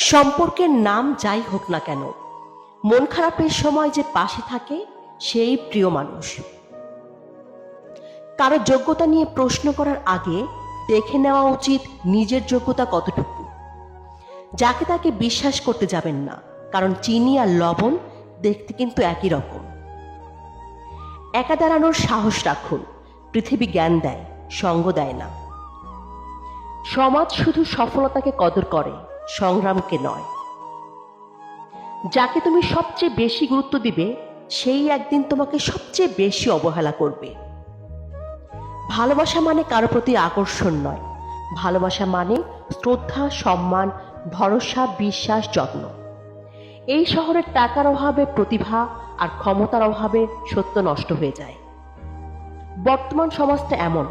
সম্পর্কের নাম যাই হোক না কেন, মন খারাপের সময় যে পাশে থাকে সেই প্রিয় মানুষ। কারো যোগ্যতা নিয়ে প্রশ্ন করার আগে দেখে নেওয়া উচিত নিজের যোগ্যতা কতটুকু। যাকে তাকে বিশ্বাস করতে যাবেন না, কারণ চিনি আর লবণ দেখতে কিন্তু একই রকম। একা দাঁড়ানোর সাহস রাখুন, পৃথিবী জ্ঞান দেয়, সঙ্গ দেয় না। সমাজ শুধু সফলতাকে কদর করে, সংগ্রামকে নয়। যাকে তুমি সবচেয়ে বেশি গুরুত্ব দিবে সেই একদিন তোমাকে সবচেয়ে বেশি অবহেলা করবে। ভালোবাসা মানে কারো প্রতি আকর্ষণ নয়, ভালোবাসা মানে শ্রদ্ধা, সম্মান, ভরসা, বিশ্বাস, যত্ন। এই শহরের টাকার অভাবে প্রতিভা আর ক্ষমতার অভাবে সত্য নষ্ট হয়ে যায়। বর্তমান সমাজটা এমন,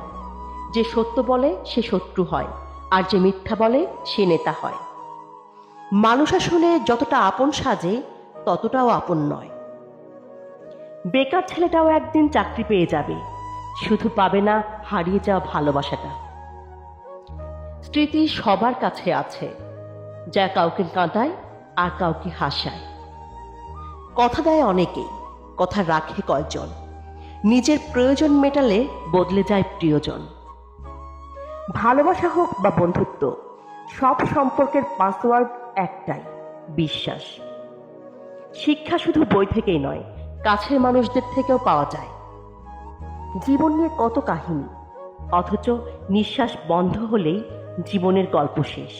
যে সত্য বলে সে শত্রু হয়, আর যে মিথ্যা বলে সে নেতা হয়। মানুষ আসলে যতটা আপন সাজে ততটাও আপন নয়। বেকার ছেলেটাও একদিন চাকরি পেয়ে যাবে, শুধু পাবে না হারিয়ে যাওয়া ভালোবাসাটা। স্মৃতি সবার কাছে আছে, যা কাউকে কাঁদায় আর কাউকে হাসায়। কথা দেয় অনেকেই, কথা রাখে কয়জন। নিজের প্রয়োজন মেটালে বদলে যায় প্রিয়জন। ভালোবাসা হোক বা বন্ধুত্ব, সব সম্পর্কের পাসওয়ার্ড একটাই, বিশ্বাস। শিক্ষা শুধু বই থেকেই নয়, কাছের মানুষদের থেকেও পাওয়া যায়। জীবন নিয়ে কত কাহিনী, অথচ নিঃশ্বাস বন্ধ হলেই জীবনের গল্প শেষ।